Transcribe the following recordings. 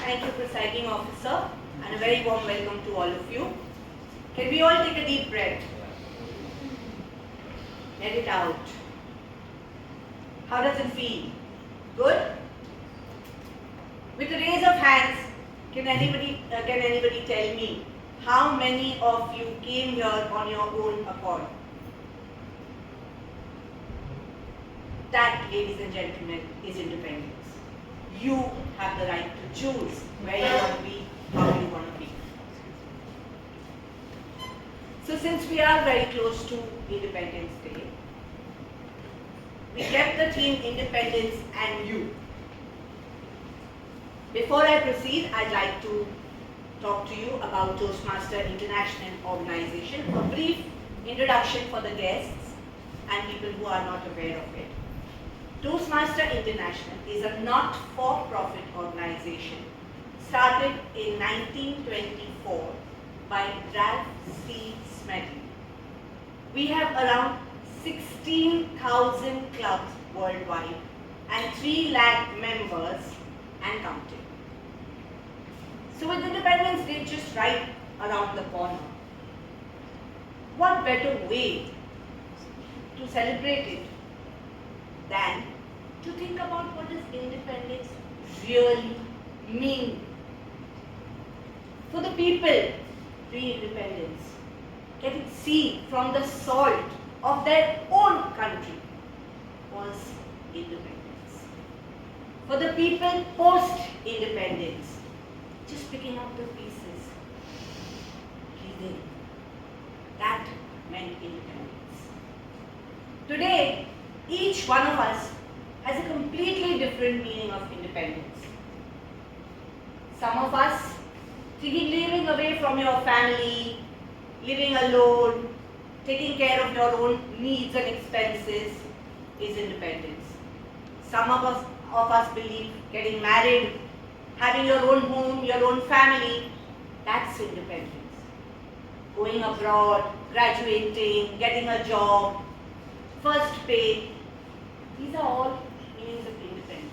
Thank you, Presiding Officer, and a very warm welcome to all of you. Can we all take a deep breath? Let it out. How does it feel? Good? With a raise of hands, can anybody tell me how many of you came here on your own accord? That, ladies and gentlemen, is independence. You have the right to choose where you want to be, how you want to be. So since we are very close to Independence Day, we kept the theme Independence and You. Before I proceed, I'd like to talk to you about Toastmaster International Organization, a brief introduction for the guests and people who are not aware of it. Toastmaster International is a not-for-profit organization started in 1924 by Ralph C. Smedley. We have around 16,000 clubs worldwide and 3 lakh members and counting. So with Independence Day just right around the corner, what better way to celebrate it than to think about what does independence really mean? For the people, pre-independence, getting see from the salt of their own country was independence. For the people post-independence, just picking up the pieces, breathing, that meant independence. Today, each one of us has a completely different meaning of independence. Some of us thinking living away from your family, living alone, taking care of your own needs and expenses is independence. Some of us believe getting married, having your own home, your own family, that's independence. Going abroad, graduating, getting a job, first pay, these are all meanings of independence.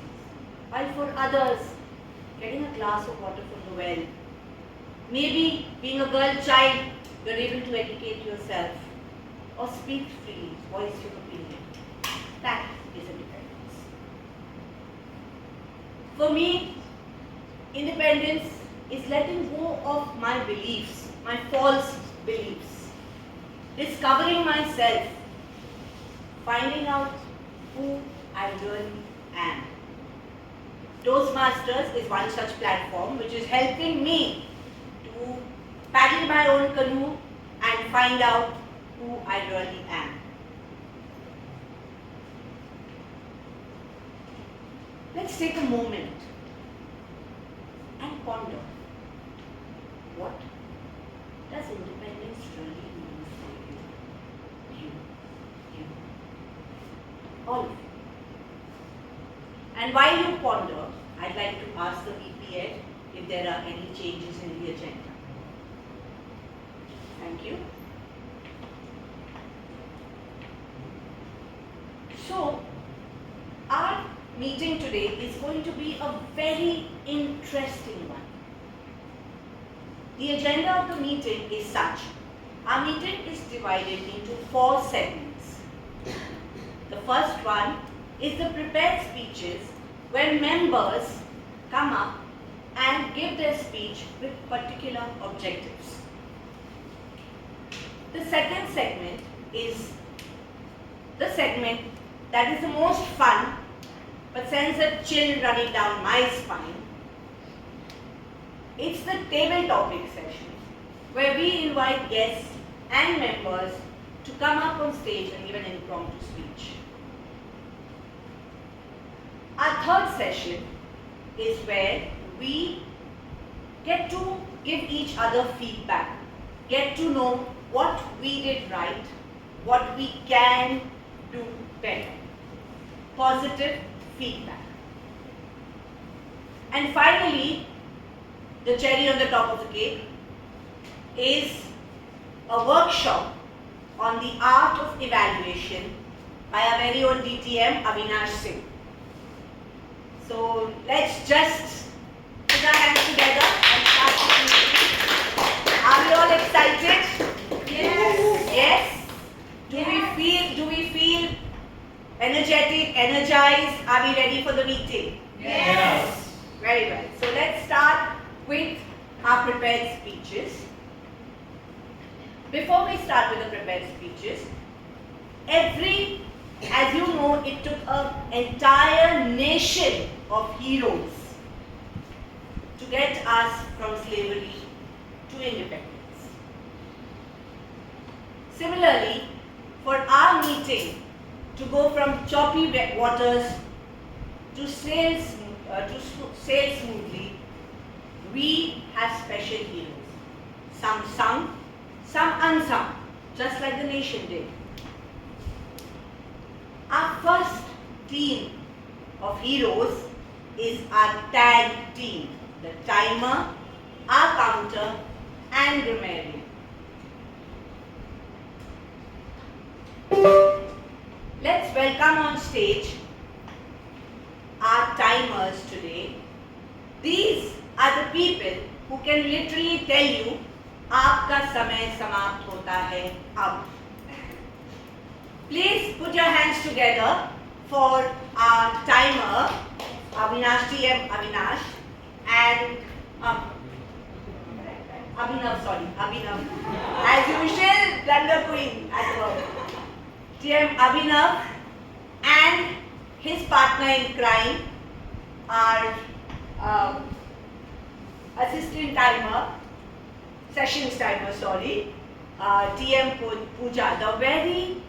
While for others, getting a glass of water from the well, maybe being a girl child, you're able to educate yourself or speak freely, voice your opinion. That is independence. For me, independence is letting go of my beliefs, my false beliefs, discovering myself, finding out who I really am. Toastmasters is one such platform which is helping me to paddle my own canoe and find out who I really am. Let's take a moment and ponder, what does independence really mean for you? You. All of you. And while you ponder, I'd like to ask the VP Ed if there are any changes in the agenda. Thank you. So, our meeting today is going to be a very interesting one. The agenda of the meeting is such. Our meeting is divided into 4 segments. The first one is the prepared speeches where members come up and give their speech with particular objectives. The second segment is the segment that is the most fun but sends a chill running down my spine. It's the table topic session where we invite guests and members to come up on stage and give an impromptu speech. Our third session is where we get to give each other feedback, get to know what we did right, what we can do better. Positive feedback. And finally, the cherry on the top of the cake is a workshop on the art of evaluation by our very own DTM, Avinash Singh. So let's just put our hands energized? Are we ready for the meeting? Yes. Very well. So let's start with our prepared speeches. Before we start with the prepared speeches, as you know, it took an entire nation of heroes to get us from slavery to independence. Similarly, for our meeting to go from choppy waters to sail smoothly, we have special heroes. Some sung, some unsung, just like the nation did. Our first team of heroes is our tag team, the timer, our counter, and grammarian. Let's welcome on stage our timers today. These are the people who can literally tell you आपका समय समाप्त होता है अब. Please put your hands together for our timer, Avinash TM Avinash, and Abhinav. As usual, blunder queen at work. TM Abhinav and his partner in crime, our assistant timer, sessions timer, TM Pooja, the very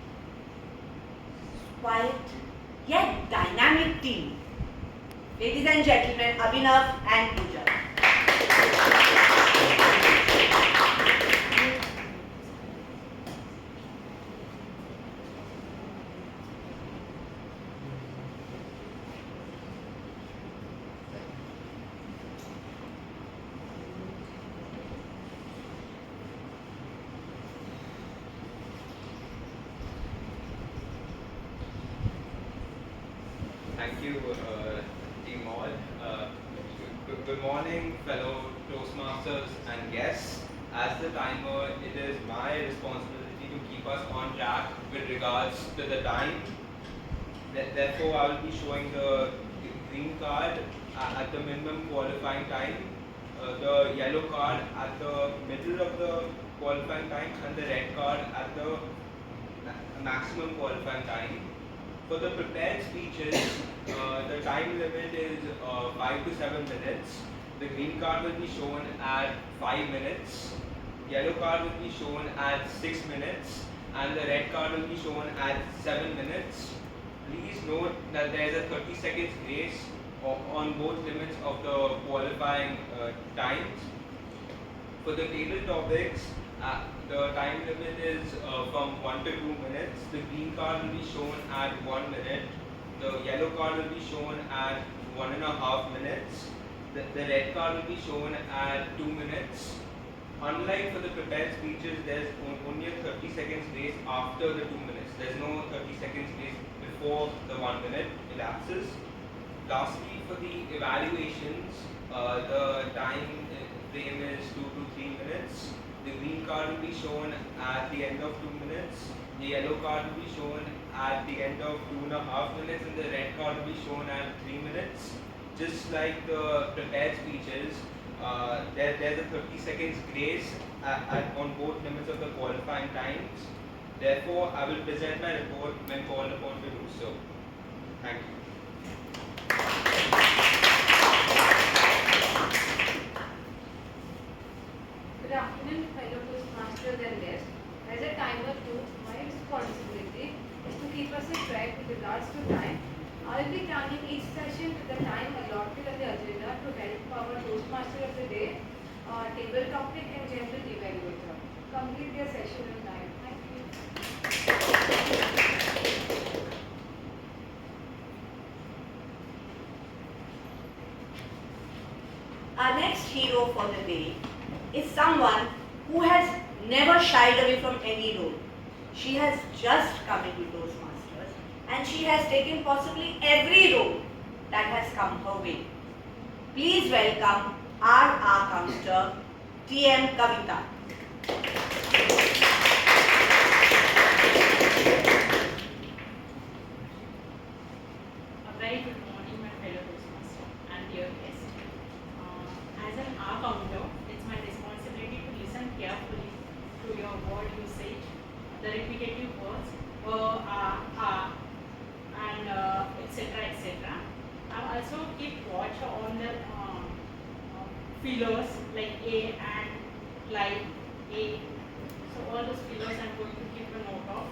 quiet yet dynamic team. Ladies and gentlemen, Abhinav and Pooja. Thank you, TMOD. Good morning, fellow Toastmasters and guests. As the timer, it is my responsibility to keep us on track with regards to the time. Therefore, I will be showing the green card at the minimum qualifying time, the yellow card at the middle of the qualifying time, and the red card at the maximum qualifying time. For the prepared speeches, the time limit is 5 to 7 minutes. The green card will be shown at 5 minutes. Yellow card will be shown at 6 minutes. And the red card will be shown at 7 minutes. Please note that there is a 30 seconds grace on both limits of the qualifying times. For the table topics, the time limit is from 1 to 2 minutes. The green card will be shown at 1 minute. The yellow card will be shown at 1.5 minutes. The red card will be shown at 2 minutes. Unlike for the prepared speeches, there's only a 30 seconds grace after the 2 minutes. There's no 30 seconds grace before the 1 minute elapses. Lastly, for the evaluations, the time frame is 2 to 3 minutes. The green card will be shown at the end of 2 minutes. The yellow card will be shown at the end of 2.5 minutes, and the red card will be shown at 3 minutes. Just like the prepared speeches, there's a 30 seconds grace on both limits of the qualifying times. Therefore, I will present my report when called upon to do so. Thank you. Good afternoon, fellow Toastmasters and guests. As a timer too, my responsibility is to keep us on track with regards to time. I will be turning each session to the time allotted on the agenda to help our Toastmaster of the day, table topic and general evaluator. Complete their session on time. Thank you. Our next hero for the day is someone who has never shied away from any role. She has just come into Toastmasters and she has taken possibly every role that has come her way. Please welcome our counter, TM Kavita. the repetitive words, and etc. etc. I also keep watch on the fillers like a and, like a. So all those fillers I'm going to keep a note of.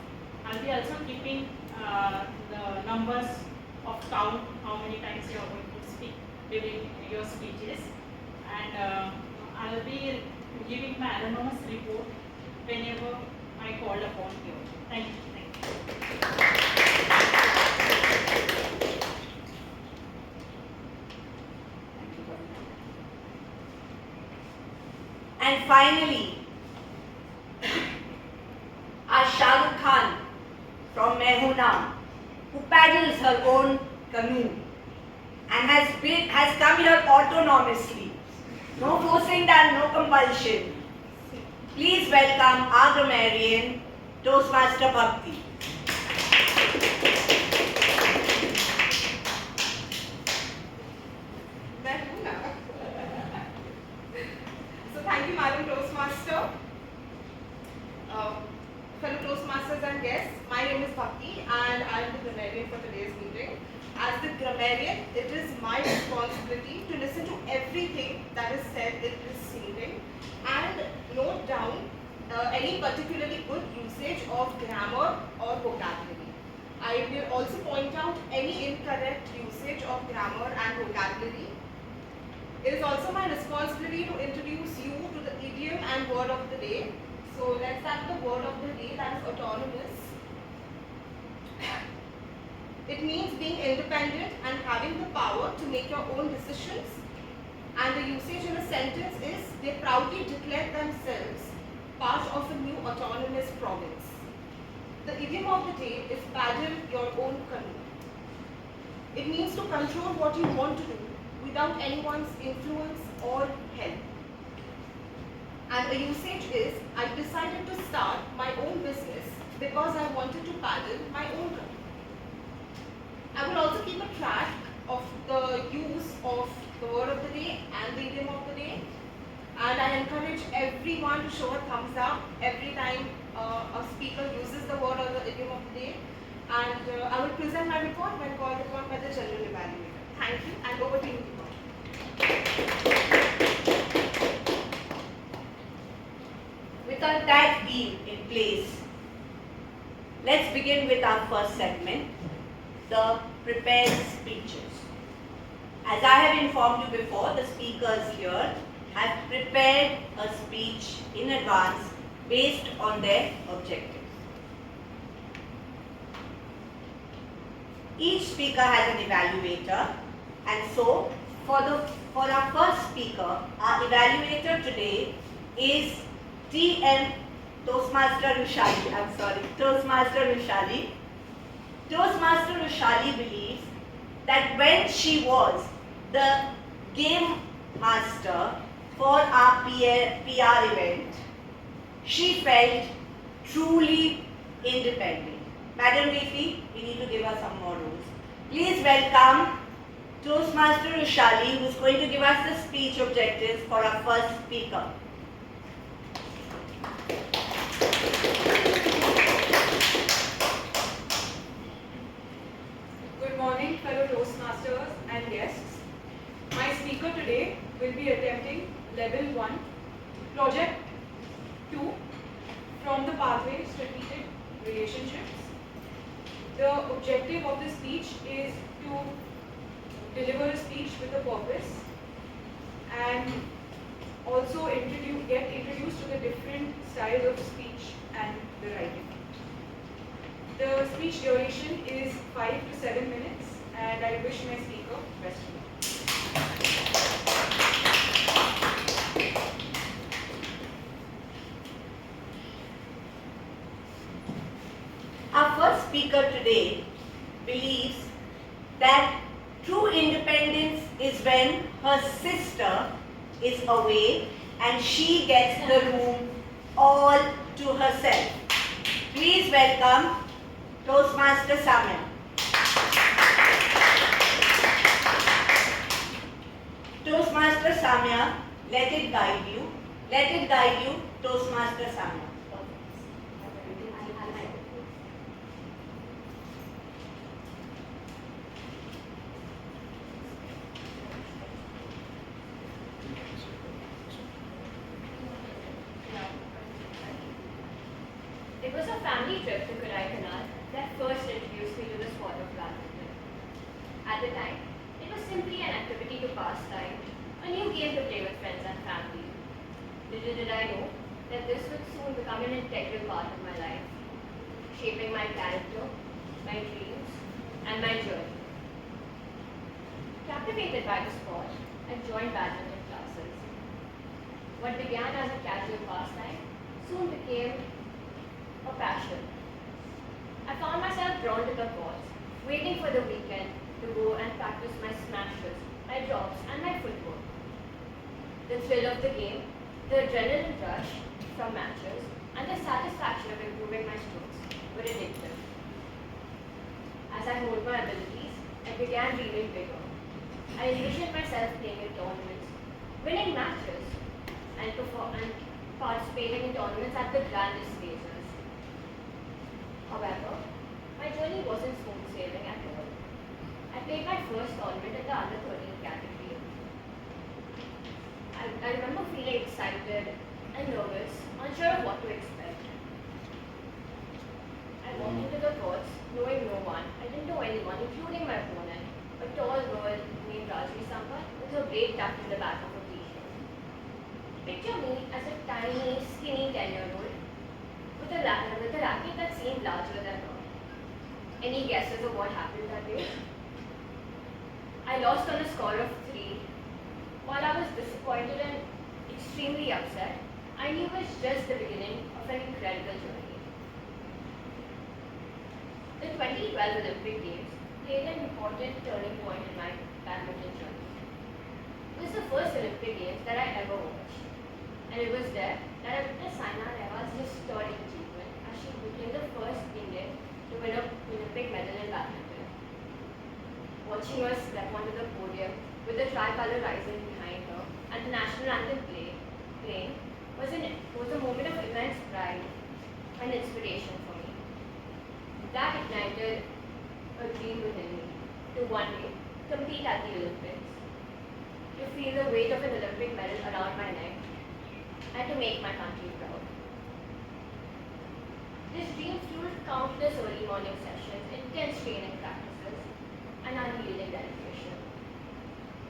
I'll be also keeping the numbers of count, how many times you are going to speak during your speeches, and I'll be giving my anonymous report whenever I call upon you. Thank you. And finally, our Shah Rukh Khan from Mehuna, who paddles her own canoe and has come here autonomously. No forcing and no compulsion. Please welcome our grammarian, Toastmaster Bhakti. So thank you, Madam Toastmaster. Fellow Toastmasters and guests, my name is Bhakti and I am the grammarian for today's meeting. As the grammarian, it is my responsibility to listen to everything that is said in this meeting and note down any particularly good usage of grammar or vocabulary. I will also point out any incorrect usage of grammar and vocabulary. It is also my responsibility to introduce you to the idiom and word of the day. So let's start the word of the day, that is autonomous. It means being independent and having the power to make your own decisions. And the usage in a sentence is, they proudly declare themselves part of a new autonomous province. The idiom of the day is paddle your own canoe. It means to control what you want to do without anyone's influence or help. And the usage is, I decided to start my own business because I wanted to paddle my own canoe. I will also keep a track of the use of the word of the day and the idiom of the day. And I encourage everyone to show a thumbs up every time a speaker uses the word or the idiom of the day. And I will present my report when called upon by the general evaluator. Thank you, and over to you, Deepak. With our tag team in place, let's begin with our first segment, the prepared speeches. As I have informed you before, the speakers here have prepared a speech in advance based on their objectives. Each speaker has an evaluator, and so for our first speaker, our evaluator today is Toastmaster Rushali. Toastmaster Rushali believes that when she was the game master for our PR event, she felt truly independent. Madam VP, we need to give her some more rules. Please welcome Toastmaster Rushali, who is going to give us the speech objectives for our first speaker. Good morning, fellow Toastmasters and guests. My speaker today will be attempting Level 1, Project 2 from the Pathway Strategic Relationships. The objective of the speech is to deliver a speech with a purpose and also get introduced to the different styles of speech and the writing. The speech duration is 5 to 7 minutes, and I wish my speaker best of luck. Our first speaker today believes that true independence is when her sister is away and she gets the room all to herself. Please welcome Toastmaster Samya. Toastmaster Samya, let it guide you. Let it guide you, Toastmaster Samya. It was a family trip to Kodaikanal that first introduced me to the sport of badminton. At the time, it was simply an activity to pass time, a new game to play with friends and family. Little did I know that this would soon become an integral part of my life, shaping my character, my dreams, and my journey. Captivated by the sport, I joined badminton classes. What began as a casual pastime soon became a passion. I found myself drawn to the courts, waiting for the weekend to go and practice my smashes, my drops, and my footwork. The thrill of the game, the adrenaline rush from matches, and the satisfaction of improving my strokes were addictive. As I honed my abilities, I began dreaming bigger. I envisioned myself playing in tournaments, winning matches, and participating in tournaments at the grandest stages. However, my journey wasn't smooth sailing at all. I played my first tournament in the under 13 category. I remember feeling excited and nervous, unsure of what to expect. I walked into the courts knowing no one. I didn't know anyone, including my opponent, a tall girl named Rajvi Sampat with her braid tucked in the back of her t-shirt. Picture me as a tiny, skinny 10-year-old with a racket that seemed larger than her. Any guesses of what happened that day? I lost on a score of 3. While I was disappointed and extremely upset, I knew it was just the beginning of an incredible journey. The 2012 Olympic Games played an important turning point in my badminton journey. It was the first Olympic Games that I ever watched, and it was there that I witnessed Saina Nehwal's historic achievement as she became the first Indian to win an Olympic medal in badminton. Watching her step onto the podium with the tricolour rising behind her and the national anthem playing was a moment of immense pride and inspiration for me. That ignited a dream within me to one day compete at the Olympics, to feel the weight of an Olympic medal around my neck, and to make my country proud. This dream fueled countless early morning sessions, intense training practices, and unyielding dedication.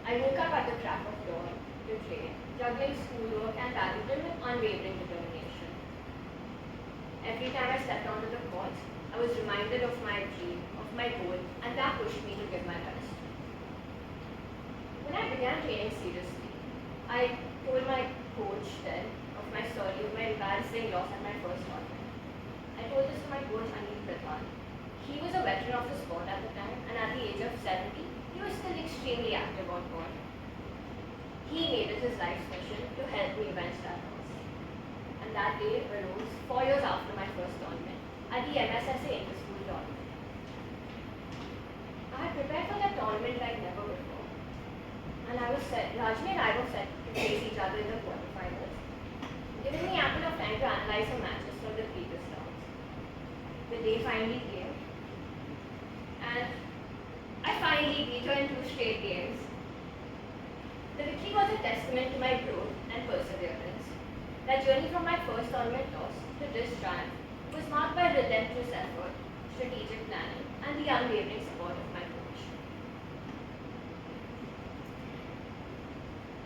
I woke up at the crack of dawn to train, juggling schoolwork and badminton with unwavering determination. Every time I stepped onto the court, I was reminded of my dream, of my goal, and that pushed me to give my best. When I began training seriously, I told my coach then of my story of my embarrassing loss at my first tournament. I told this to my coach Anita. He was a veteran of the sport at the time, and at the age of 70, he was still extremely active on court. He made it his life's mission to help me avenge that loss. And that day arose 4 years after my first tournament at the MSSA Inter-School tournament. I had prepared for that tournament like never before. And Rajni and I were set to face each other in the quarterfinals, giving me ample of time to analyze some matches from the previous rounds. The day finally came, and I finally beat her in 2 straight games. The victory was a testament to my growth and perseverance. That journey from my first tournament loss to this triumph was marked by relentless effort, strategic planning, and the unwavering support of my coach.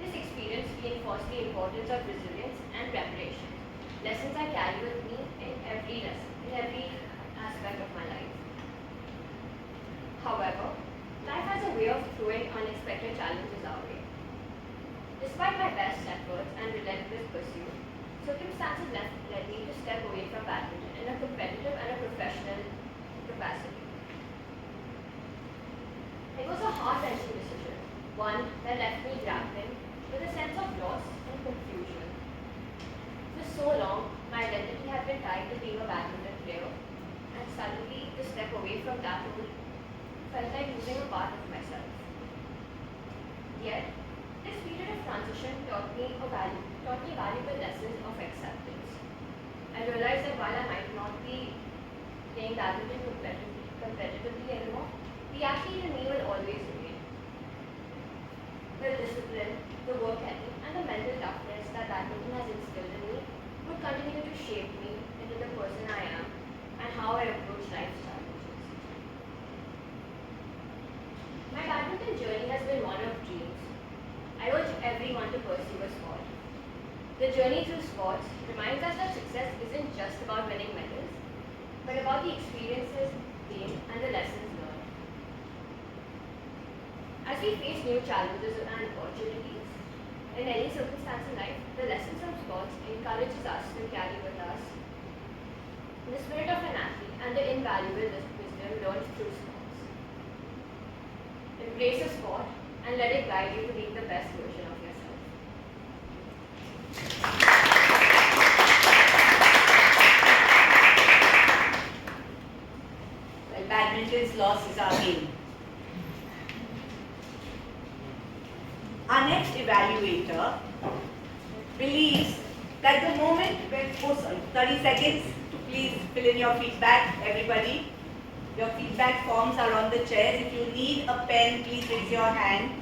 This experience reinforced the importance of resilience and preparation, lessons I carry with me in every aspect of my life. However, life has a way of throwing unexpected challenges our way. Despite my best efforts and relentless pursuit, circumstances led me to step away from badminton in a competitive and a professional capacity. It was a heart-wrenching decision, one that left me grappling with a sense of loss and confusion. For so long, my identity had been tied to being a badminton player, and suddenly to step away from that role felt like losing a part of myself. Yet, this period of transition taught me valuable lessons of acceptance. I realized that while I might not be playing badminton competitively anymore, the athlete in me will always remain. The discipline, the work ethic, and the mental toughness that badminton has instilled in me would continue to shape me into the person I am The journey through sports reminds us that success isn't just about winning medals, but about the experiences gained and the lessons learned. As we face new challenges and opportunities, in any circumstance in life, the lessons from sports encourages us to carry with us the spirit of an athlete and the invaluable wisdom learned through sports. Embrace a sport and let it guide you to be the best version of yourself. Well, badminton's loss is our gain. Our next evaluator believes that the moment when, 30 seconds to please fill in your feedback, everybody. Your feedback forms are on the chairs. If you need a pen, please raise your hand.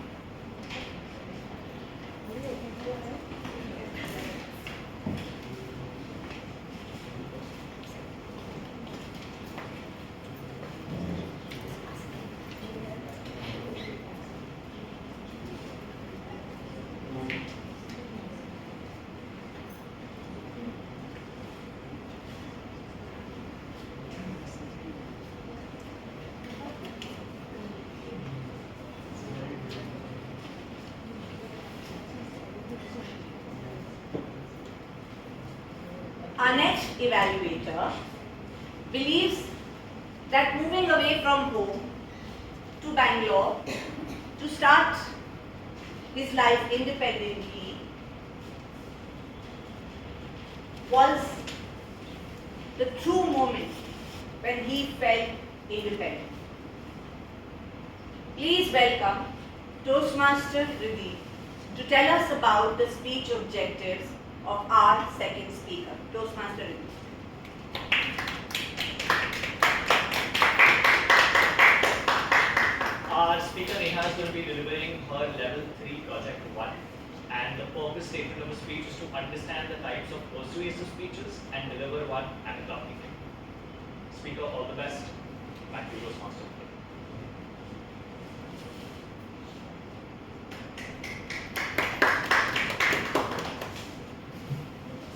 Our next evaluator believes that moving away from home to Bangalore to start his life independently was the true moment when he felt independent. Please welcome Toastmaster Riddhi to tell us about the speech objectives of our second speaker, Toastmaster Riddhi. Our speaker Neha is going to be delivering her level 3 project 1, and the purpose statement of the speech is to understand the types of persuasive speeches and deliver one anatomically. Speaker, all the best. Back to you, Toastmaster.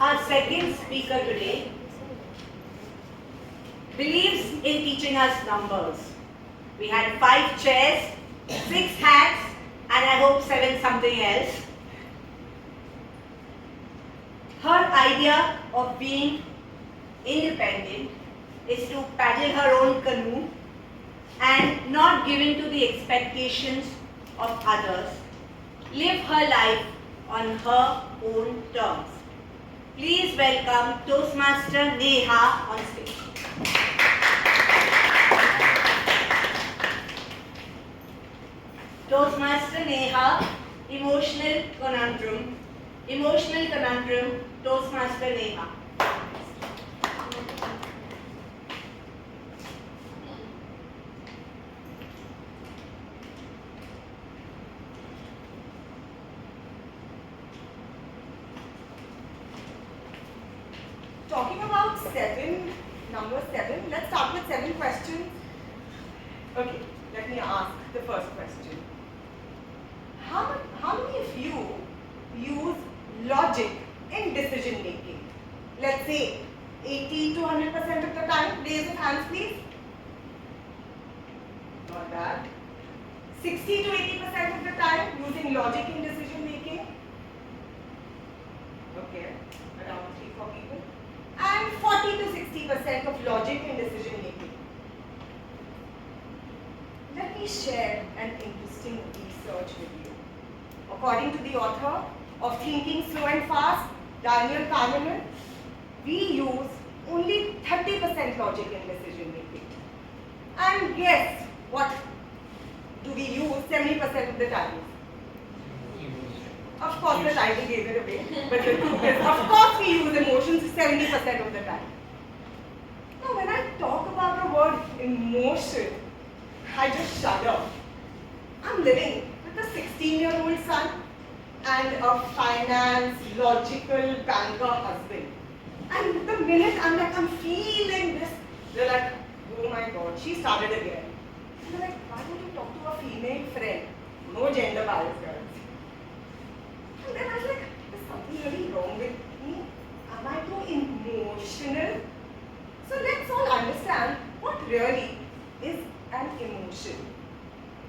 Our second speaker today believes in teaching us numbers. We had 5 chairs, 6 hats, and I hope 7 something else. Her idea of being independent is to paddle her own canoe and not give in to the expectations of others. Live her life on her own terms. Please welcome Toastmaster Neha on stage. Toastmaster Neha, emotional conundrum, Toastmaster Neha. Talking about number 7, let's start with 7 questions. Okay, let me ask the first question. How many of you use logic in decision making? Let's say 80 to 100% of the time. Raise of hands, please. Not bad. 60 to 80% of the time using logic in decision making. Okay, around 3-4 people. And 40 to 60% of logic in decision making. Let me share an interesting research with you. According to the author of Thinking Slow and Fast, Daniel Kahneman, we use only 30% logic in decision making. And guess what do we use 70% of the time? Of course, the title gave it away, but the truth is, of course, we use emotions 70% of the time. Now, when I talk about the word emotion, I just shudder. I'm living with a 16-year-old son and a finance, logical banker husband. And the minute I'm feeling this, they're like, oh my God, she started again. And they're like, why don't you talk to a female friend? No gender bias, girls. And then I was like, there's something really wrong with me.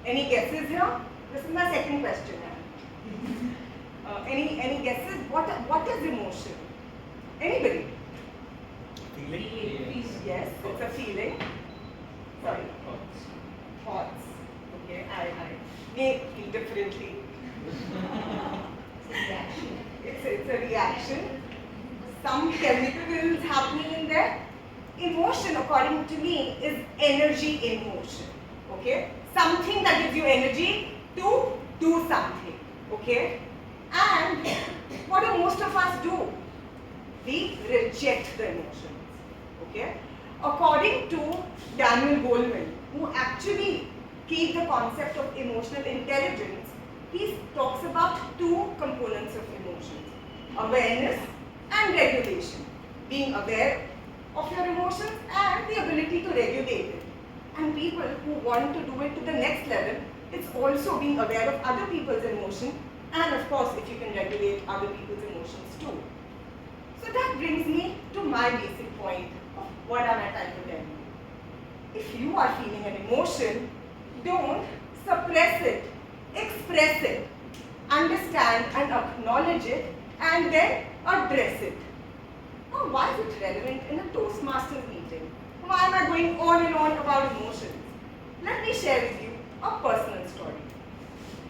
Any guesses here? This is my second question. Any guesses? What is emotion? Anybody? Feeling? Yes, it's a feeling. Sorry. Thoughts. Okay, I may feel differently. It's a reaction. Some chemicals happening in there. Emotion, according to me, is energy in motion. Okay? Something that gives you energy to do something. Okay? And what do most of us do? We reject the emotions. Okay? According to Daniel Goleman, who actually gave the concept of emotional intelligence, he talks about two components of emotions: awareness and regulation. Being aware of your emotions and the ability to regulate it. And people who want to do it to the next level, it's also being aware of other people's emotion, and of course if you can regulate other people's emotions too. So that brings me to my basic point of what am I trying to tell you. If you are feeling an emotion, don't suppress it, express it, understand and acknowledge it, and then address it. Now, why is it relevant in a Toastmasters meeting? Why am I going on and on about emotions? Let me share with you a personal story.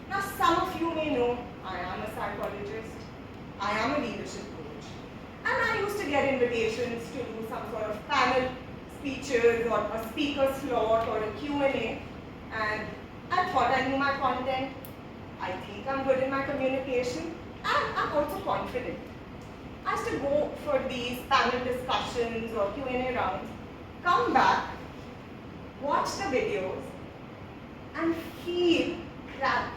Now, some of you may know I am a psychologist, I am a leadership coach, and I used to get invitations to do some sort of panel speeches or a speaker slot or a Q&A, and I thought I knew my content. I think I'm good in my communication, and I'm also confident. I used to go for these panel discussions or Q&A rounds, come back, watch the videos, and feel crap.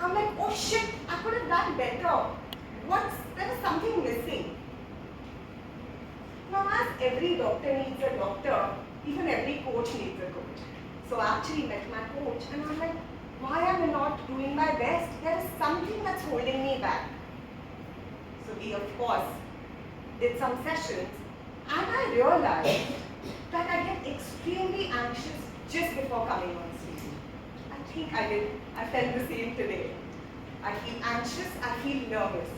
I'm like, oh shit, I could have done better. There was something missing. Now, as every doctor needs a doctor, even every coach needs a coach. So I actually met my coach, and I'm like, why am I not doing my best? There is something that's holding me back. So we, of course, did some sessions, and I realized that I get extremely anxious just before coming on stage. I think I felt the same today. I feel anxious, I feel nervous.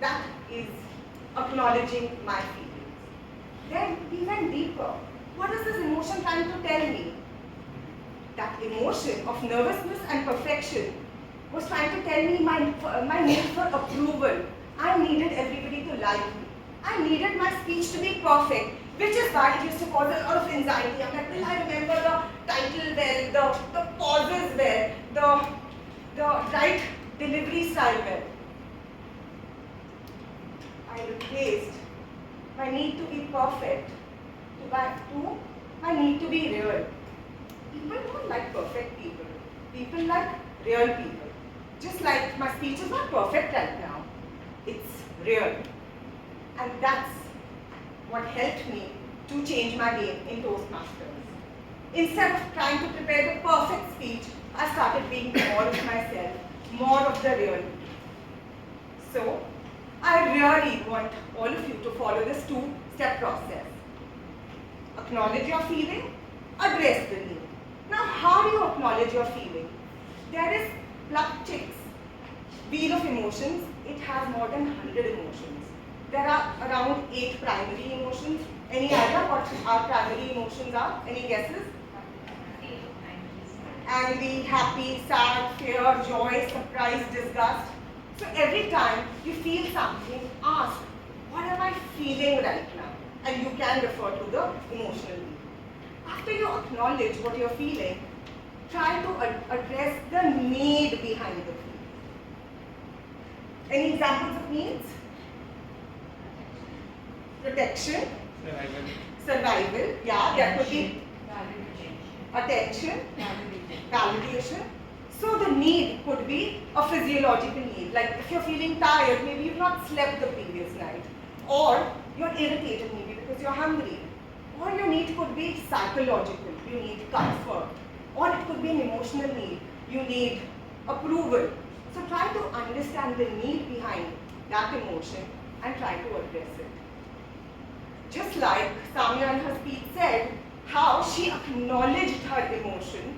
That is acknowledging my feelings. Then we went deeper. What is this emotion trying to tell me? That emotion of nervousness and perfection was trying to tell me my need for approval. I needed everybody to like me. I needed my speech to be perfect, which is why it used to cause a lot of anxiety. I'm like, will I remember the title well, the pauses well, the right delivery style well? I replaced my need to be perfect to my need to be real. People don't like perfect people. People like real people. Just like my speech is not perfect right now. It's real. And that's what helped me to change my game in Toastmasters. Instead of trying to prepare the perfect speech, I started being more of myself, more of the real. So, I really want all of you to follow this two-step process. Acknowledge your feeling, address the need. Now, how do you acknowledge your feeling? There is Plutchik's Wheel of Emotions. It has more than 100 emotions. There are around 8 primary emotions. Any idea what our primary emotions are? Any guesses? Angry, happy, sad, fear, joy, surprise, disgust. So every time you feel something, ask, what am I feeling right now? And you can refer to the emotional need. After you acknowledge what you're feeling, try to address the need behind the feeling. Any examples of needs? Protection. Survival. Yeah, that could be attention. Validation. So the need could be a physiological need. Like if you're feeling tired, maybe you've not slept the previous night. Or you're irritated maybe because you're hungry. Or your need could be psychological. You need comfort. Or it could be an emotional need. You need approval. So try to understand the need behind that emotion and try to address it. Just like Samya in her speech said, how she acknowledged her emotion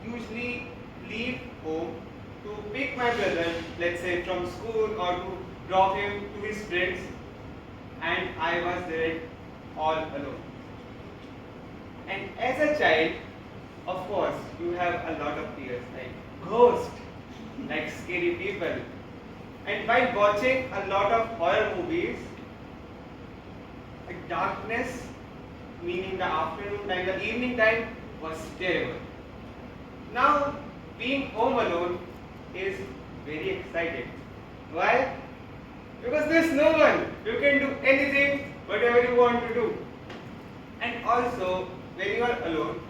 usually leave home to pick my brother, let's say from school, or to drop him to his friends, and I was there all alone. And as a child, of course, you have a lot of fears like ghosts, like scary people. And while watching a lot of horror movies, the darkness, meaning the afternoon time, the evening time, was terrible. Now, being home alone is very exciting. Why? Because there's no one. You can do anything, whatever you want to do. And also, when you are alone,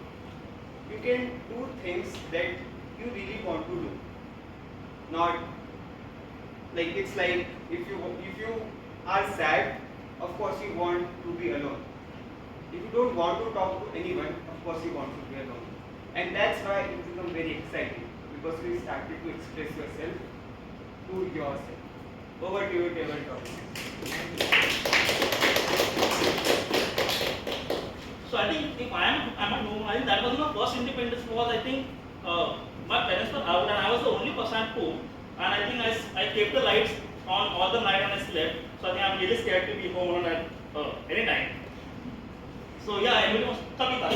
you can do things that you really want to do. Not like it's like if you are sad, of course you want to be alone. If you don't want to talk to anyone, of course you want to be alone. And that's why it becomes very exciting, because you started to express yourself to yourself. Over to you, table topic. So I think if I'm at home, I think that was my first independence. Was I think my parents were out and I was the only person at home, and I think I kept the lights on all the night and I slept. So I think I'm really scared to be home alone at any time. So yeah, I will Kavita.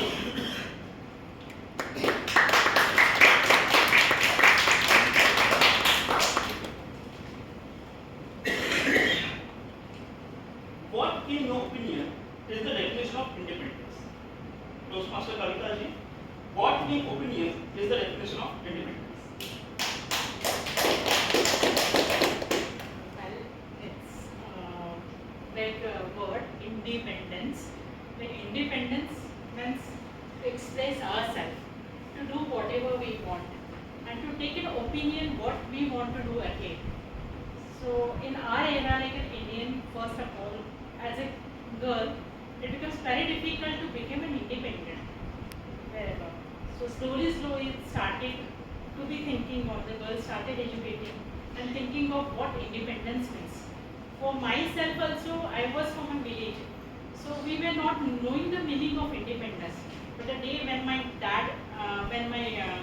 What, in your opinion, is the definition of independence? Toastmaster Kavita ji, what, in your opinion, is the definition of independence? Well, it's like a word, independence. Like independence means to express ourselves, to do whatever we want, and to take an opinion what we want to do ahead. So in our era, like an Indian, first of all, as a girl, it becomes very difficult to become an independent wherever. So slowly it started to be thinking, or the girls started educating and thinking of what independence means. For myself also, I was from a village, so we were not knowing the meaning of independence. But the day when my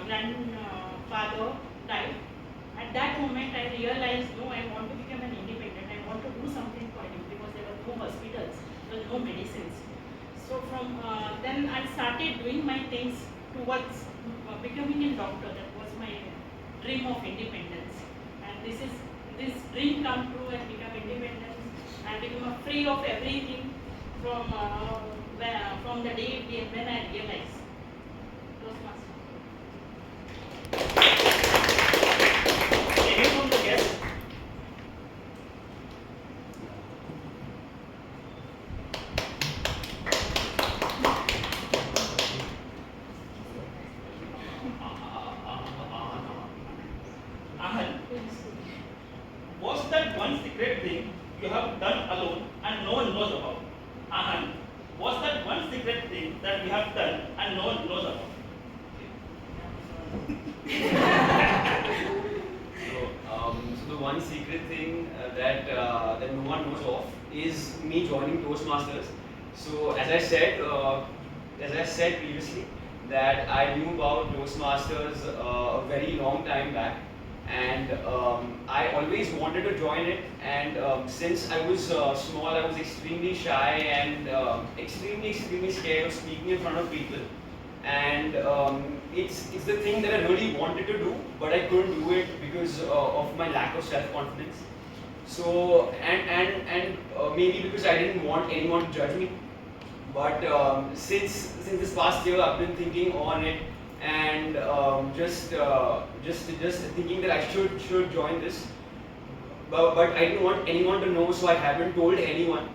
grandfather died, at that moment I realized, no, I want to become an independent. I want to do something for him, because there were no hospitals, there were no medicines. So from then I started doing my things towards becoming a doctor. That was my dream of independence. And this dream come true and become independent and become free of everything from the day when I realized. Toastmaster. Any from the guest? Ahan, what's that one secret thing you have done alone and no one knows about? Ahan, what's that one secret thing that you have done and no one knows about? So the one secret thing that no one knows of is me joining Toastmasters. So as I said previously, that I knew about Toastmasters a very long time back, and I always wanted to join it. And since I was small, I was extremely shy and extremely scared of speaking in front of people. And it's the thing that I really wanted to do, but I couldn't do it because of my lack of self-confidence. So and maybe because I didn't want anyone to judge me. But since this past year, I've been thinking on it, and just thinking that I should join this. But I didn't want anyone to know, so I haven't told anyone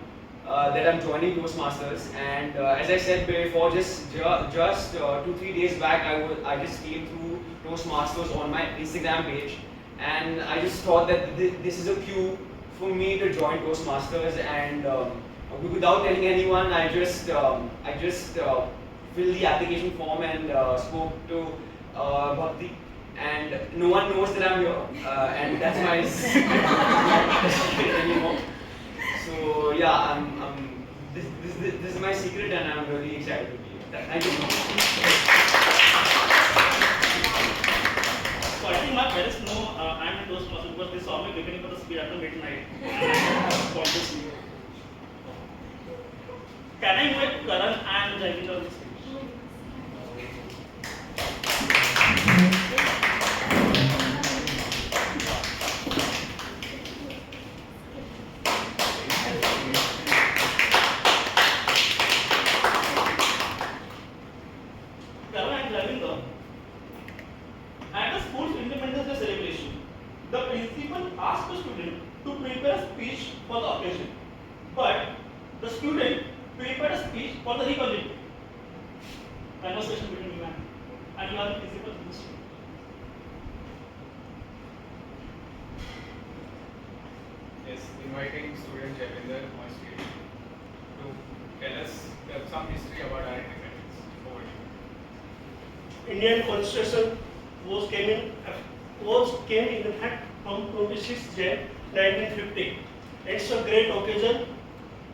that I'm joining Toastmasters. And as I said before, just 2-3 days back, I just came through Toastmasters on my Instagram page, and I just thought that this is a cue for me to join Toastmasters. And without telling anyone, I just filled the application form and spoke to Bhakti. And no one knows that I'm here, and that's my secret anymore. So yeah, this is my secret, and I'm really excited to be here. Thank you so much. Karan and Jaivinder on the stage. Karan and Jaivinder, at the school's Independence Day celebration, the principal asked the student to prepare a speech for the occasion, but the student prepared a speech for the Republic Day. Conversation between you and you are the principal of the school. Yes, inviting student Javinder on stage to tell us some history about our independence. Over to you. Indian Constitution came in effect from 26 Jan 1950. It's a great occasion,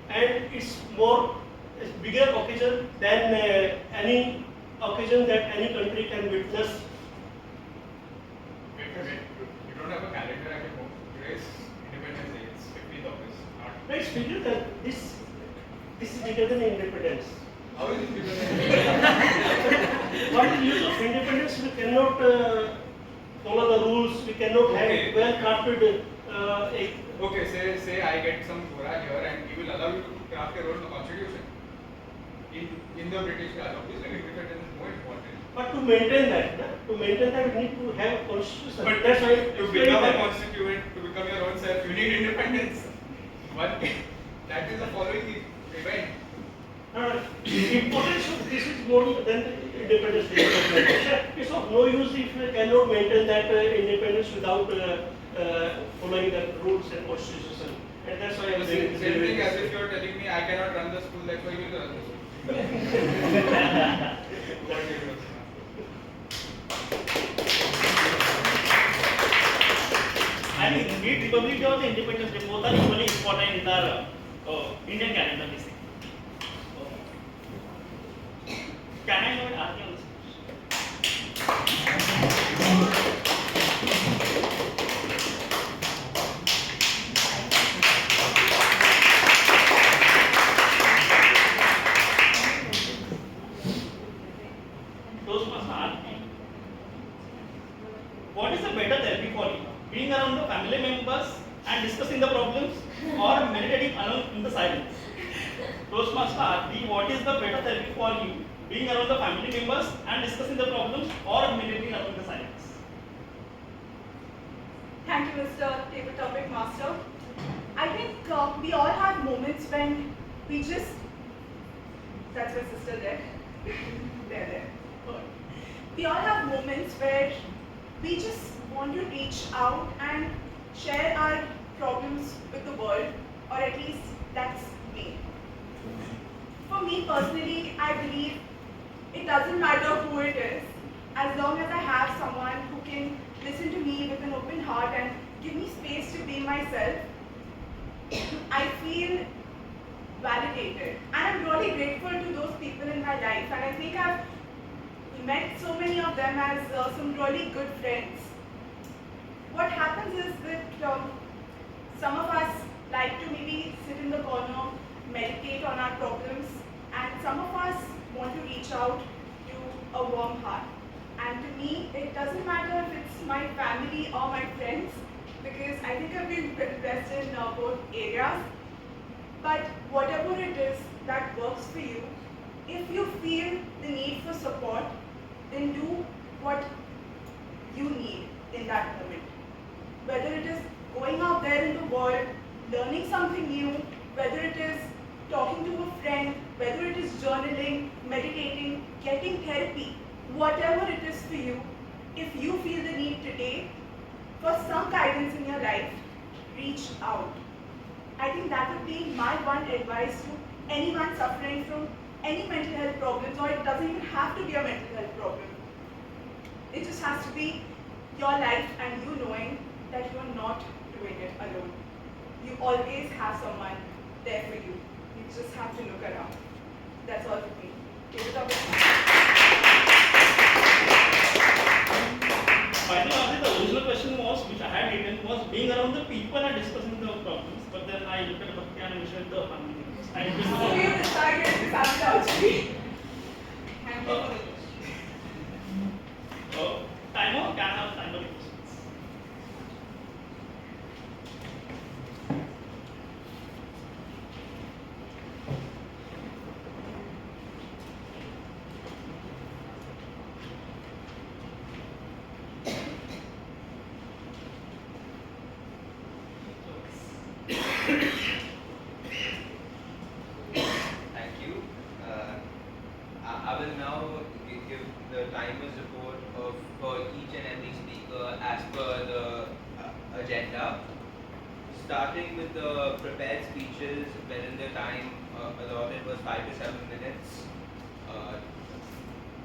and it's bigger occasion than any occasion that any country can witness. Wait. You don't have a calendar at your home. Today's Independence Day. It's 15th August. Not. Let's figure that this is bigger than independence. How is it bigger than? What is the use of independence? We cannot follow the rules. We cannot have Okay. well crafted. Okay, say I get some Torah here and he will allow you to craft your own constitution. In the British Raj, obviously independence is more important. But to maintain that, we need to have a constitution. But That's why to become a constituent, to become your own self, you need independence. That is the following event. Importance of this is more than independence. It's of no use if we cannot maintain that independence without following the rules and constitution. And that's why I'm Same saying thing as if you're telling me I cannot run the school, that's why you will run the school. I think Indian Republic Day or the Independence Day both are equally important in our Indian calendar. This thing. Can I know it? Ask me on this. What is a better therapy for you? Being around the family members and discussing the problems, or meditating alone in the silence? Toastmaster RD, what is the better therapy for you? Being around the family members and discussing the problems, or meditating alone in the silence? Thank you, Mr. Table Topic Master. I think we all have moments when we just, that's my sister there, there. We all have moments where we just want to reach out and share our problems with the world, or at least that's me. For me personally, I believe it doesn't matter who it is, as long as I have someone who can listen to me with an open heart and give me space to be myself, I feel validated. And I'm really grateful to those people in my life, and I think I've met so many of them as some really good friends. What happens is that some of us like to maybe sit in the corner, meditate on our problems, and some of us want to reach out to a warm heart. And to me, it doesn't matter if it's my family or my friends, because I think I've been blessed in both areas. But whatever it is that works for you, if you feel the need for support, then do what you need in that moment. Whether it is going out there in the world, learning something new, whether it is talking to a friend, whether it is journaling, meditating, getting therapy, whatever it is for you, if you feel the need today for some guidance in your life, reach out. I think that would be my one advice to anyone suffering from any mental health problems, or it doesn't even have to be a mental health problem. It just has to be your life and you knowing that you are not doing it alone. You always have someone there for you. You just have to look around. That's all for me. Take it up with me. Finally, the original question was, which I had written, was being around the people and discussing the problems. But then I looked at Bhakti and mentioned the family members. So you decided target this Anita actually. Thank you for the question. Timer, can I have timer questions? Thank you. I will now give the timer's report for each and every speaker as per the agenda. Starting with the prepared speeches, wherein the time allotted was 5 to 7 minutes.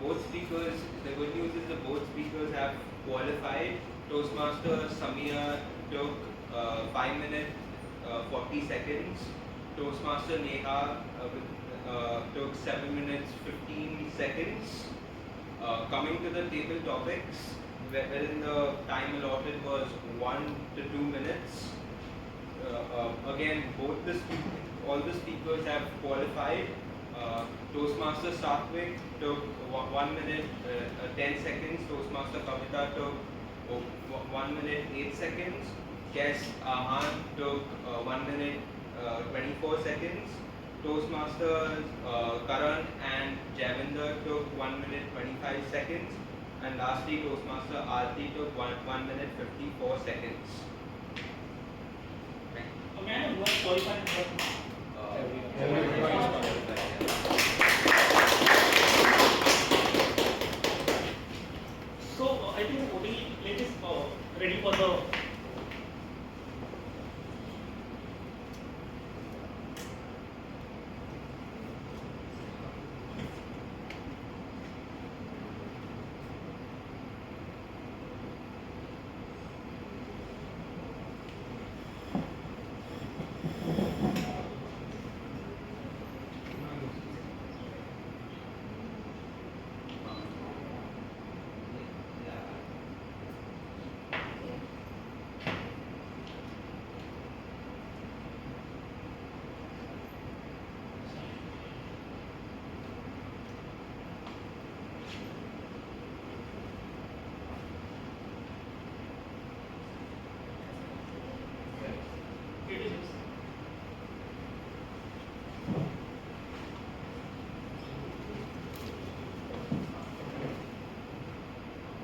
Both speakers, the good news is that both speakers have qualified. Toastmaster Samia took 5 minutes 40 seconds. Toastmaster Neha took 7 minutes 15 seconds. Coming to the table topics, wherein the time allotted was 1 to 2 minutes. Again, all the speakers have qualified. Toastmaster Satvik took 1 minute 10 seconds. Toastmaster Kavita took 1 minute 8 seconds. Guest Ahan took 1 minute 24 seconds. Toastmasters Karan and Javinder took 1 minute 25 seconds. And lastly, Toastmaster Aarti took 1 minute 54 seconds. May I know who has qualified? So I think voting list is ready for the.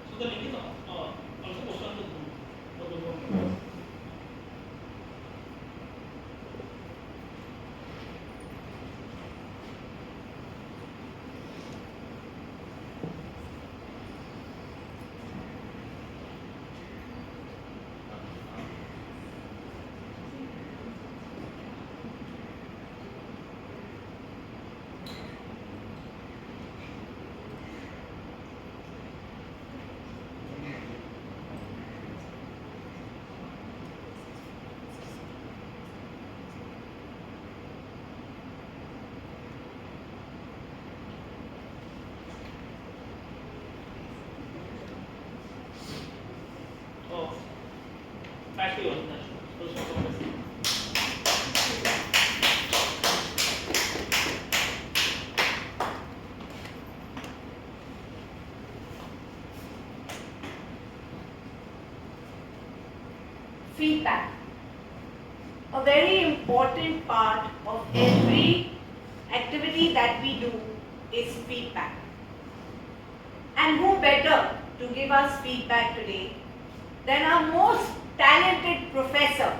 So the link is also posted on the group. For the group. Factory organization. Feedback. A very important part of every activity that we do is feedback. And who better to give us feedback today than our most talented professor,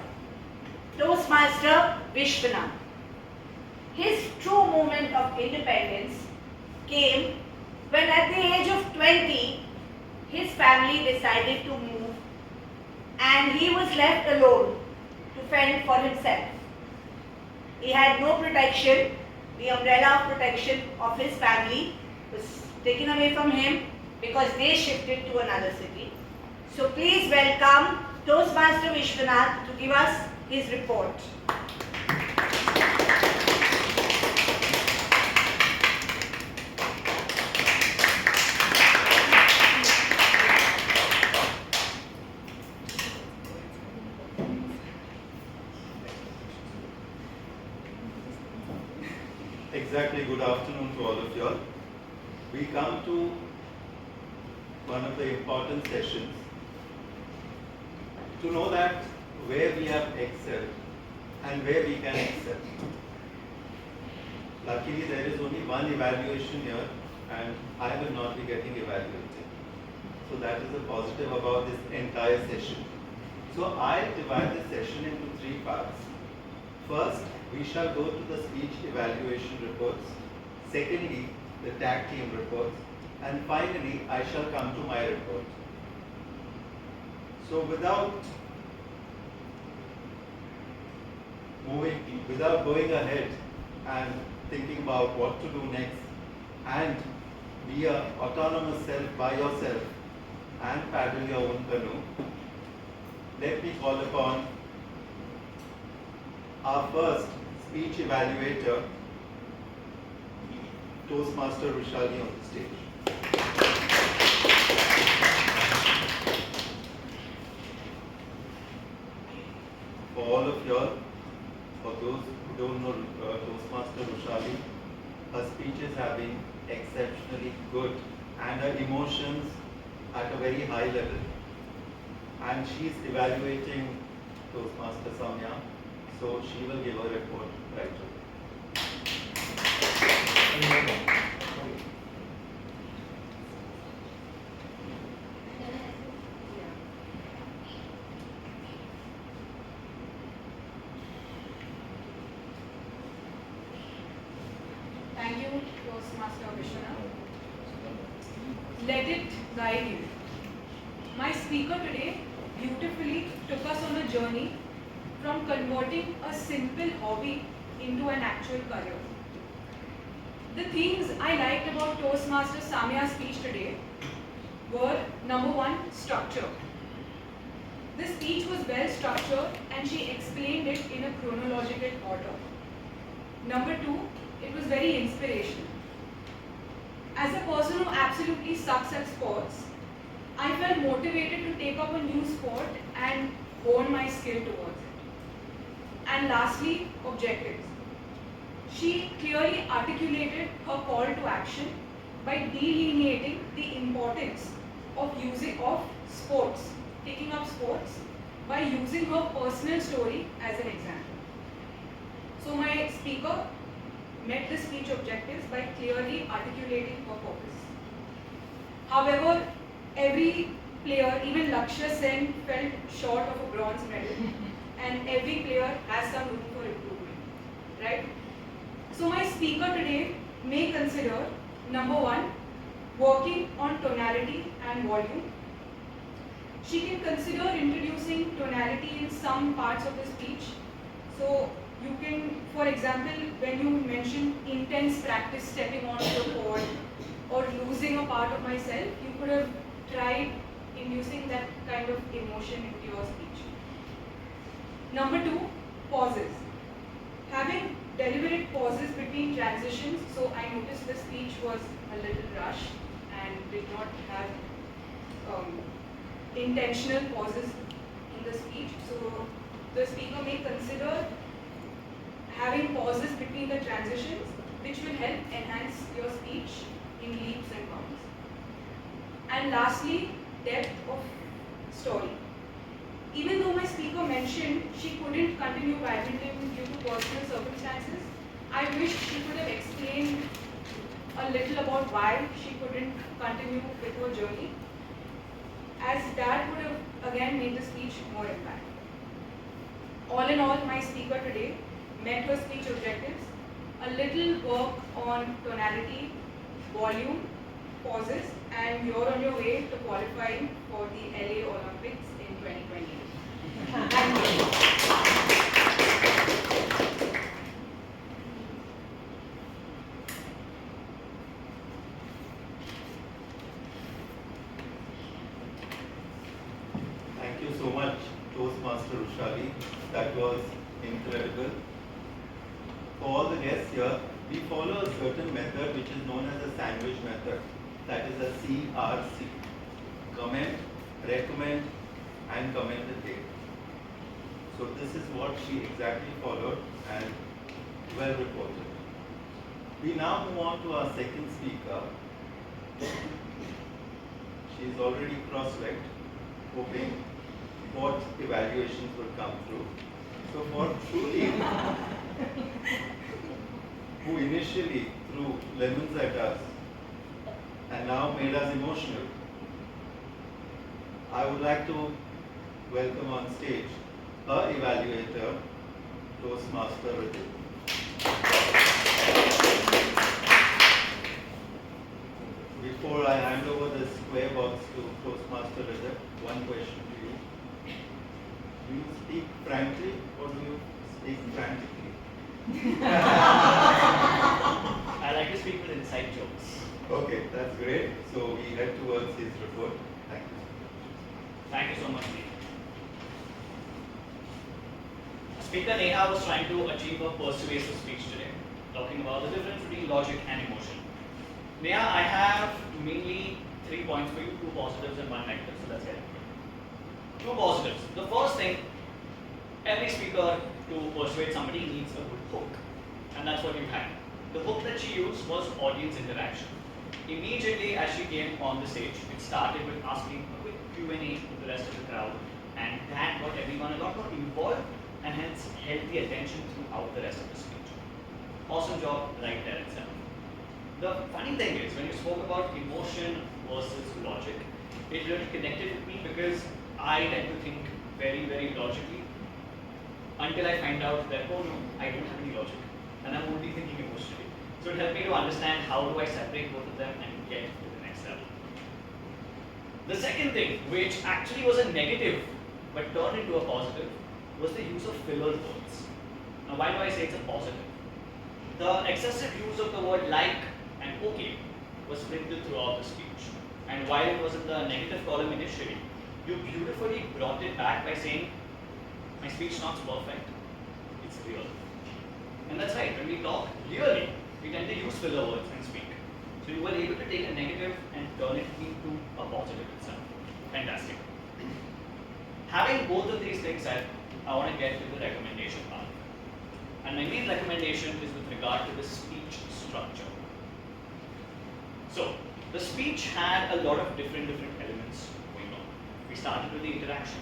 Toastmaster Vishwanath. His true moment of independence came when at the age of 20, his family decided to move and he was left alone to fend for himself. He had no protection. The umbrella of protection of his family was taken away from him because they shifted to another city. So please welcome Toastmaster Vishwanath to give us his report. Exactly, good afternoon to all of you all. We come to one of the important sessions to know that where we have excelled and where we can excel. Luckily, there is only one evaluation here and I will not be getting evaluated. So that is a positive about this entire session. So I divide the session into 3 parts. First, we shall go to the speech evaluation reports. Secondly, the tag team reports. And finally, I shall come to my report. So without going ahead and thinking about what to do next and be an autonomous self by yourself and paddle your own canoe, let me call upon our first speech evaluator, Toastmaster Rushali, on the stage. For all of y'all, for those who don't know Toastmaster Rushali, her speeches have been exceptionally good and her emotions at a very high level. And she's evaluating Toastmaster Samya, so she will give a report right away. Thank you, Toastmaster Vishwana. Let it guide you. My speaker today beautifully took us on a journey from converting a simple hobby into an actual career. The things I liked about Toastmaster Samya's speech today were, number 1, structure. The speech was well structured and she explained it in a chronological order. Number 2, it was very inspirational. As a person who absolutely sucks at sports, I felt motivated to take up a new sport and hone my skill towards it. And lastly, objectives. She clearly articulated her call to action by delineating the importance of sports, taking up sports, by using her personal story as an example. So my speaker met the speech objectives by clearly articulating her purpose. However, every player, even Lakshya Sen, fell short of a bronze medal, and every player has some room for improvement, right? So my speaker today may consider, number 1, working on tonality and volume. She can consider introducing tonality in some parts of the speech. So you can, for example, when you mention intense practice stepping onto the board or losing a part of myself, you could have tried inducing that kind of emotion into your speech. Number 2, pauses. Having deliberate pauses between transitions, so I noticed the speech was a little rushed and did not have intentional pauses in the speech. So the speaker may consider having pauses between the transitions, which will help enhance your speech in leaps and bounds. And lastly, depth of story. Even though my speaker mentioned she couldn't continue badminton due to personal circumstances, I wish she could have explained a little about why she couldn't continue with her journey, as that would have again made the speech more impactful. All in all, my speaker today met her speech objectives, a little work on tonality, volume, pauses, and you're on your way to qualifying for the LA Olympics in 2020. Thank you. Thank you so much, Toastmaster Rushali. That was incredible. For all the guests here, we follow a certain method which is known as a sandwich method. That is a CRC. Comment, recommend, and commentate. So this is what she exactly followed and well reported. We now move on to our second speaker. She is already cross-checked, hoping what evaluations will come through. So for Trudy, who initially threw lemons at us and now made us emotional, I would like to welcome on stage her evaluator, Toastmaster Ritik. Before I hand over the square box to Toastmaster Ritik, one question to you. Do you speak frankly or do you speak frantically? I like to speak with inside jokes. Okay, that's great. So we head towards his report. Thank you. Thank you so much, Neha. Speaker Neha was trying to achieve a persuasive speech today, talking about the difference between logic and emotion. Neha, I have mainly 3 points for you, 2 positives and 1 negative, so let's get it. 2 positives. The first thing, every speaker to persuade somebody needs a good hook, and that's what you had. The hook that she used was audience interaction. Immediately as she came on the stage, it started with asking a quick Q&A with the rest of the crowd, and that got everyone a lot more involved and hence held the attention throughout the rest of the speech. Awesome job right there itself. The funny thing is, when you spoke about emotion versus logic, it really connected with me because I tend to think very, very logically until I find out that, oh no, I don't have any logic and I'm only thinking emotionally. So it helped me to understand how do I separate both of them and get to the next level. The second thing, which actually was a negative but turned into a positive, was the use of filler words. Now why do I say it's a positive? The excessive use of the word like and okay was sprinkled throughout the speech. And while it was in the negative column initially, you beautifully brought it back by saying, my speech not perfect, it's real. And that's right, when we talk really, we tend to use filler words and speak. So you were able to take a negative and turn it into a positive itself. Fantastic. Having both of these things said, I want to get to the recommendation part. And my main recommendation is with regard to the speech structure. So, the speech had a lot of different elements going on. We started with the interaction.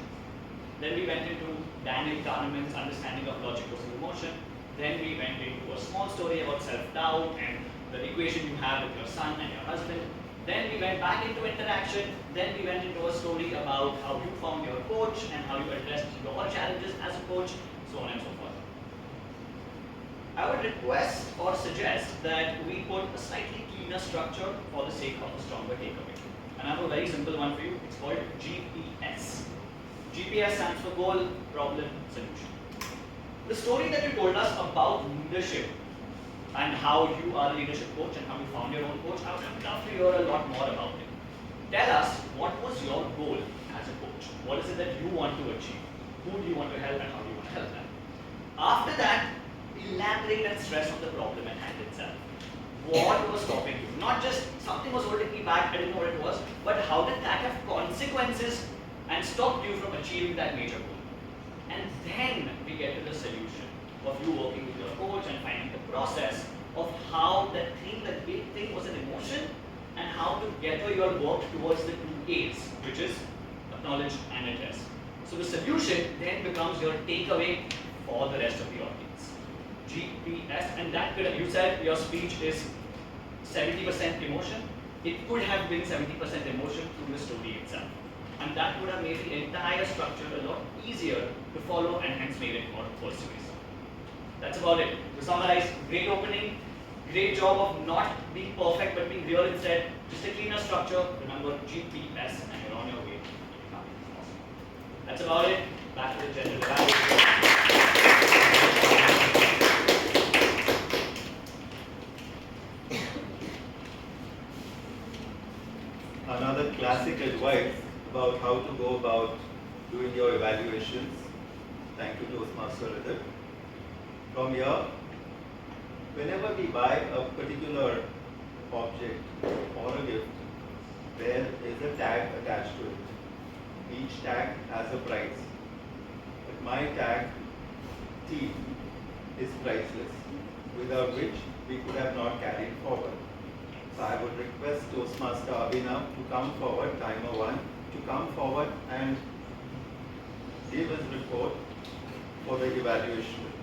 Then we went into Daniel Kahneman's understanding of logic versus emotion. Then we went into a small story about self-doubt and the equation you have with your son and your husband. Then we went back into interaction. Then we went into a story about how you found your coach and how you addressed your challenges as a coach, so on and so forth. I would request or suggest that we put a slightly cleaner structure for the sake of a stronger takeaway. And I have a very simple one for you. It's called GPS. GPS stands for goal, problem, solution. The story that you told us about leadership and how you are a leadership coach and how you found your own coach, I would love to hear a lot more about it. Tell us, what was your goal as a coach? What is it that you want to achieve? Who do you want to help and how do you want to help them? After that, elaborate and stress on the problem at hand itself. What was stopping you? Not just something was holding me back, I didn't know what it was, but how did that have consequences and stopped you from achieving that major goal? And then we get to the solution of you working with your coach and finding the process of how that thing, that big thing was an emotion and how together you are worked towards the 2 A's, which is acknowledge and address. So the solution then becomes your takeaway for the rest of the audience. GPS, and that could have, you said your speech is 70% emotion. It could have been 70% emotion through the story itself. And that would have made the entire structure a lot easier to follow and hence made it more persuasive. That's about it. To summarize, great opening, great job of not being perfect but being real instead. Just a cleaner structure. Remember GPS and you're on your way to becoming awesome. That's about it. Back to the general evaluation. Another classic advice about how to go about doing your evaluations. Thank you, Toastmaster Ritik. From here, whenever we buy a particular object or a gift, there is a tag attached to it. Each tag has a price. But my tag, T, is priceless. without which we could have not carried forward. So I would request Toastmaster Abhinav to come forward, timer 1, to come forward and give his report for the evaluation reports.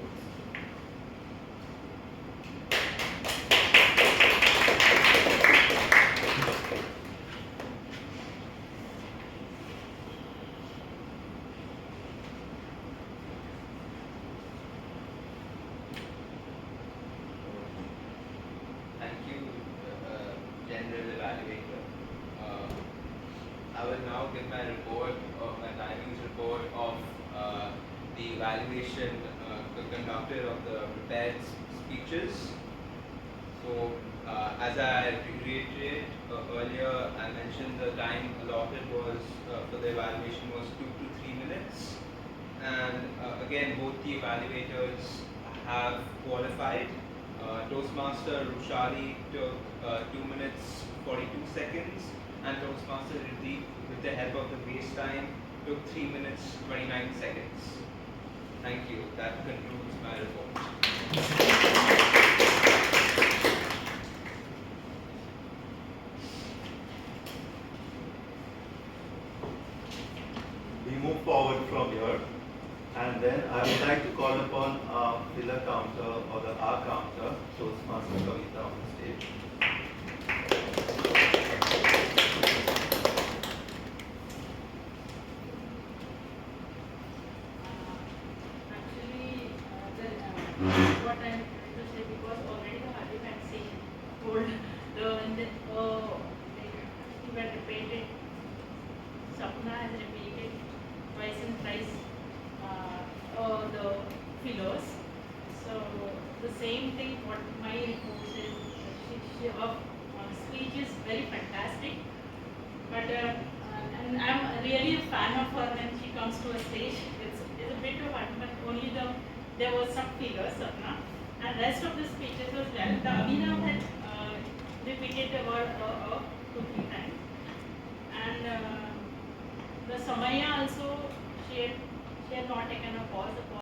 Thank you, General Evaluator. I will now give my report of my timings report of the evaluation conducted of the prepared speeches. So, as I reiterated earlier, I mentioned the time allotted was for the evaluation was 2 to 3 minutes, and again, both the evaluators have qualified. Toastmaster Rushali took 2 minutes 42 seconds, and Toastmaster Riddhi, with the help of the base time, took 3 minutes 29 seconds. Thank you. That concludes my report. We move forward from here, and then I would like to call upon our pillar counter or the R counter, Toastmaster Kavita on the stage. Actually, what I'm trying to say, because already the Hardeep had said, told he had repeated, Sapna has repeated twice and thrice the fillers. So the same thing what my report says, her speech is very fantastic, but and I'm really a fan of her when she comes to a stage. It's a bit of fun, but only there was some figures, Sapna, and rest of the speeches was well. The Abhinav had repeated the word